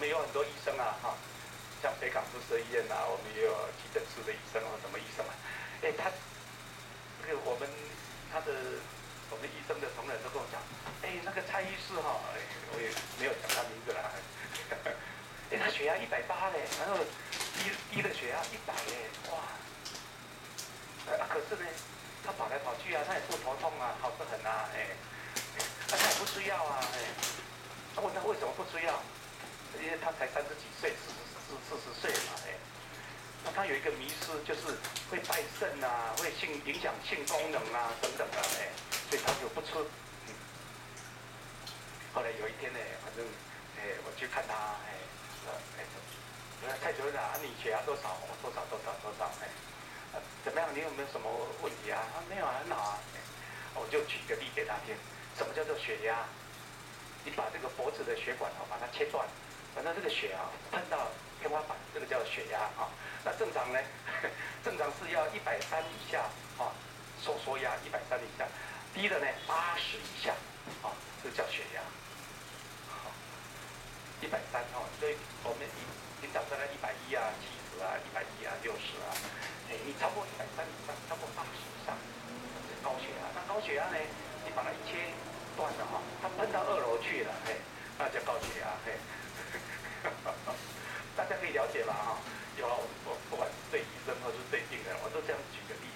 们有很多医生啊，哈，像北港附设医院啊，我们也有急诊室的医生或什么医生啊，他这个我们医生的同仁都跟我讲，那个蔡医师哈，我也没有讲他名字啦，他血压180嘞，然后低的血压100嘞，哇，可是呢，他跑来跑去啊，他也不头痛啊，好得很啊，他也不吃药啊，问他为什么不吃药？因为他才30几岁，40岁嘛，那他有一个迷失，就是会败肾啊，会影响性功能啊等等的，所以他就不吃。后来有一天呢，反正我去看他，蔡主任啊，你血压多少？我多少，怎么样？你有没有什么问题啊？没有啊，很好啊。我就举个例给他听，什么叫做血压？你把这个脖子的血管把它切断，反正这个血喷到天花板，这个叫血压啊。那正常呢？正常是要130以下收压130以下，低的呢80以下这个叫血压。130所以我们平常在那110啊、70啊、110啊、60啊，你超过130以上，超过80以上是高血压。那高血压呢，你把它一切断了它喷到2楼去了，那叫高血压，大家可以了解吧有我不管是对医生或是对病人，我都这样举个例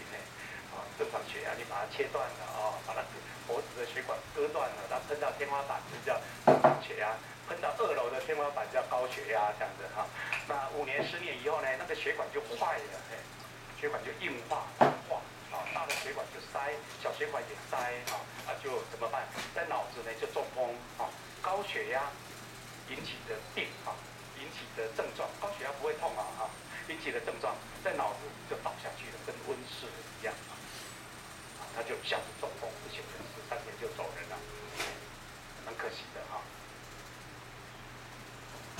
正常血压你把它切断了把它脖子的血管割断了，它喷到天花板就叫正常血压，喷到2楼的天花板叫高血压这样子那5年10年以后呢，那个血管就坏了，血管就硬化大的血管就塞，小血管也塞就怎么办？在脑子呢就中风高血压引起的病引起的症状，高血压不会痛引起的症状在脑子就倒下去了，跟温室一样他就一下子中风，不省人事，3年就走人了，很可惜的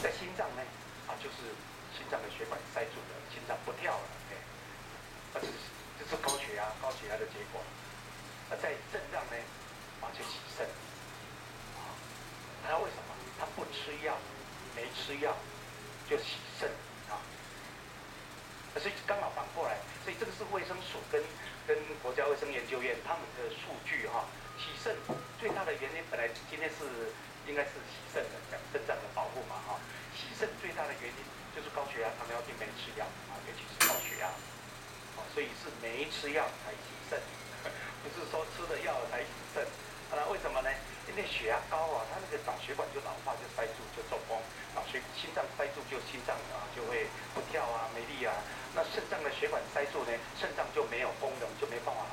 在心脏呢就是心脏的血管塞住了，心脏不跳了，这是高血压的结果。在肾脏呢就洗肾他为什么？他不吃药，没吃药就洗肾所以刚好反过来，所以这个是卫生署跟国家卫生研究院他们的数据洗肾最大的原因，本来今天应该是洗肾的，讲肾脏的保护嘛洗肾最大的原因就是高血压、糖尿病没吃药尤其是高血压所以是没吃药才洗肾，不是说吃了药才洗肾为什么呢？因为血压高它那个脑血管就老化，就塞住，就中风心脏塞住就心脏就会不跳没力那肾脏的血管塞住呢，肾脏就没有功能，就没办法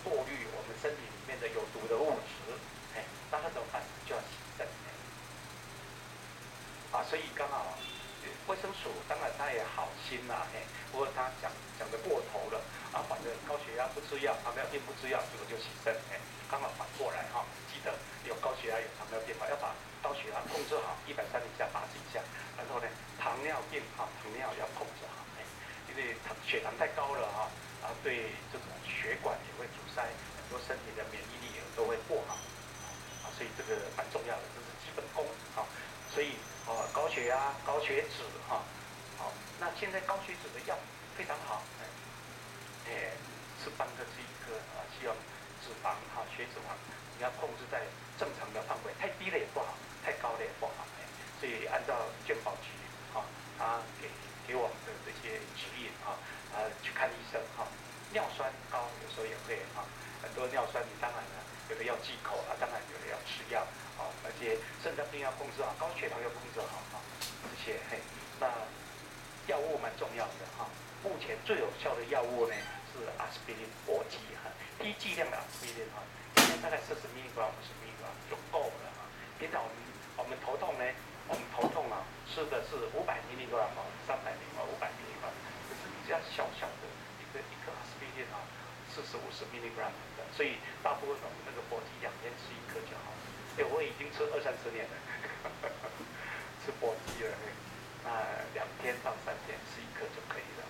过滤我们身体里面的有毒的物质那怎么办？就要洗肾所以刚好卫生署当然他也好心不过他讲得过头了反正高血压不吃药，糖尿病不吃药，这个就洗肾刚好反过来记得有高血压有糖尿病要把高血压控制好130以下、80以下，然后呢糖尿病糖尿要控制好因为血糖太高了对这种血管也会阻塞，很多身体的免疫力也都会不好所以这个蛮重要的，这是基本功所以高血压、高血脂那现在高血脂的药非常好吃半颗吃1颗希望脂肪血脂你要控制在正常的范围，太低了也不好，太高了也不好所以按照健保局他给我们的这些指引去看医生尿酸高有时候也会很多尿酸你当然有的要忌口当然有的要吃药而且肾脏病要控制好，高血糖要控制好这些那药物蛮重要的目前最有效的药物呢是阿司匹林薄剂低剂量的阿司匹林一天大概40 mg 50 mg 就够了平常我们头痛呢，吃的是500 mg 300 mg 500 mg 可是你只要小小的一颗阿司匹林40 50 mg 的，所以大部分我们那个薄剂2天吃1颗就好了我已经吃20-30年了吃薄剂了那2天到3天吃1颗就可以了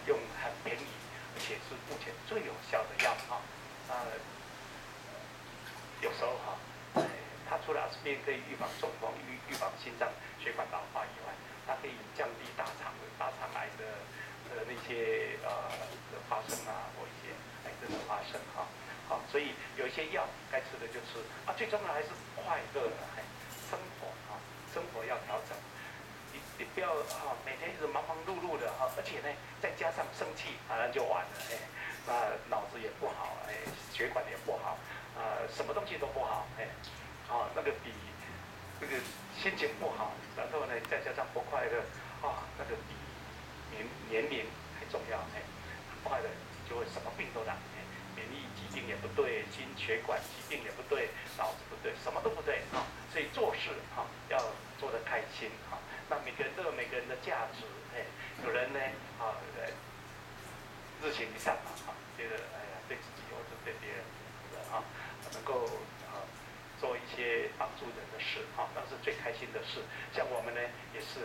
用很便宜而且是目前最有效的药有时候它除了阿司匹林可以预防中风、预防心脏血管老化以所以有一些药该吃的就吃啊，最重要还是快乐生活生活要调整。你不要每天一直忙忙碌碌的而且呢再加上生气那就完了那脑子也不好血管也不好什么东西都不好那个比这个心情不好，然后呢再加上不快乐那个比年龄还重要很快的就会什么病都来免疫疾病也不对，心血管疾病也不对，脑子不对，什么都不对所以做事要做得开心那每个人都有每个人的价值有人呢热情上觉得哎呀对自己或者对别人能够做一些帮助人的事那是最开心的事。像我们呢也是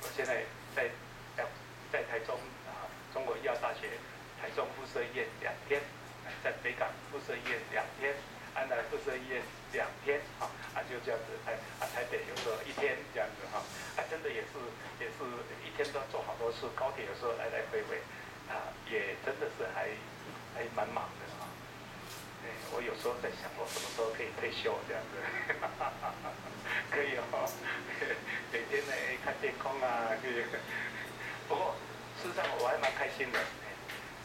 我现在在台中中国医药大学台中附设医院2天，在北港附设医院2天，安南附设医院2天就这样子台北有时候1天这样子真的也是一天都要做好多事，高铁有时候来来回回也真的是还蛮忙的我有时候在想我什么时候可以退休这样子可以每天呢看天空可以不过事实上我还蛮开心的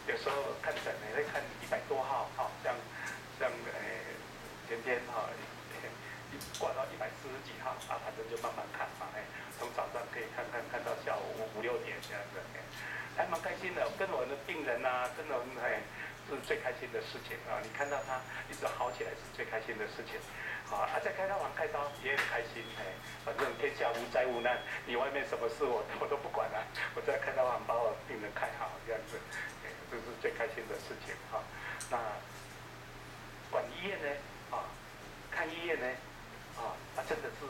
有时候看诊呢会看100多号像前天挂到140几号反正就慢慢看从早上可以看到下午5、6点这样子还蛮开心的。跟我的病人跟我们是最开心的事情你看到他一直好起来是最开心的事情在开刀房开刀也很开心反正天下无灾无难，你外面什么事我都不管了我在开刀房把我病人看好这样子这是最开心的事情那管医院呢看医院呢真的是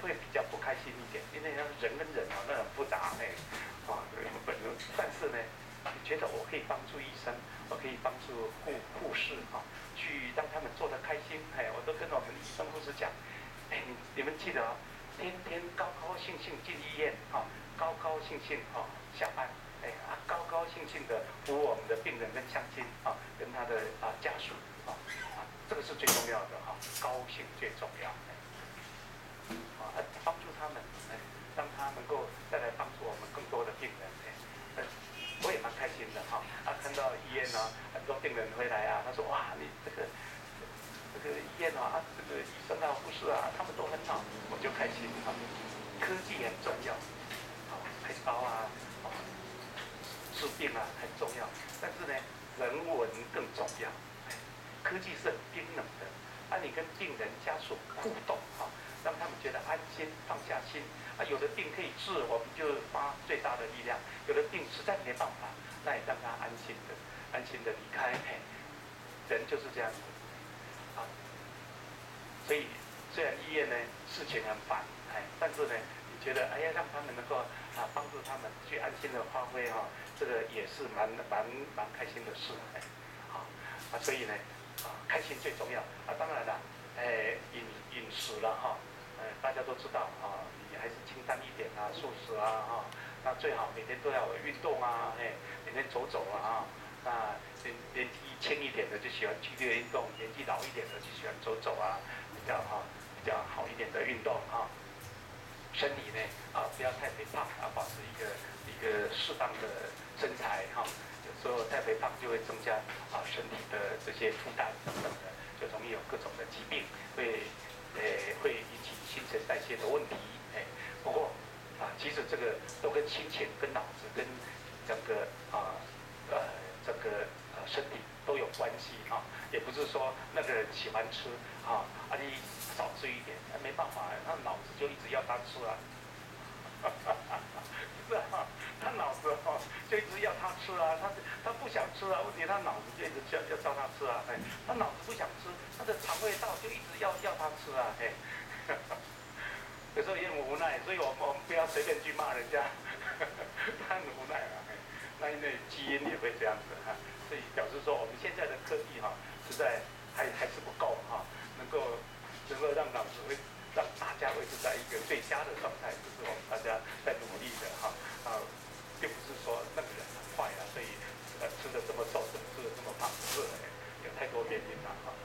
会比较不开心一点，因为人跟人那很复杂但是呢你觉得我可以帮助医生，我可以帮助护士去让他们做得开心我都跟我们医生护士讲你们记得天天高高兴兴进医院高高兴兴下班高高兴兴的服务我们的病人跟乡亲跟他的家属这个是最重要的高兴最重要帮助他们让他能够再来帮助我们更多的病人我也蛮开心的看到医院很多病人回来他说哇你这个医院这个医生护士他们都很好，我就开心科技很重要开刀治病很重要，但是呢人文更重要科技是很冰冷的你跟病人家属互动让他们觉得安心放下心有的病可以治我们就花最大的力量，有的病实在没办法那也让他安心的离开人就是这样子所以虽然医院呢事情很烦但是呢你觉得让他们能够帮助他们去安心的发挥这个也是蛮开心的事所以呢开心最重要当然了饮食了大家都知道你还是清淡一点素食那最好每天都要有运动每天走走那年纪轻一点的就喜欢剧烈运动，年纪老一点的就喜欢走走比较好一点的运动身体呢不要太肥胖保持一个适当的身材有时候太肥胖就会增加身体的这些负担等等的，就容易有各种的疾病，会引起新陈代谢的问题不过其实这个都跟心情、跟脑子、跟整个身体都有关系也不是说那个人喜欢吃你少吃一点没办法他脑子就一直要他吃是他脑子就一直要他吃他不想吃问题他脑子就一直要叫他吃他脑子不想吃，他的肠胃道就一直要他吃有时候也很无奈，所以我们不要随便去骂人家他很无奈那因为基因也会这样子所以表示说我们现在的科技实在还是不够能够让脑子让大家维持在一个最佳的状态，这是我们大家在努力的并不是说那个人很坏所以吃的这么瘦，吃的这么胖，不是院长哈。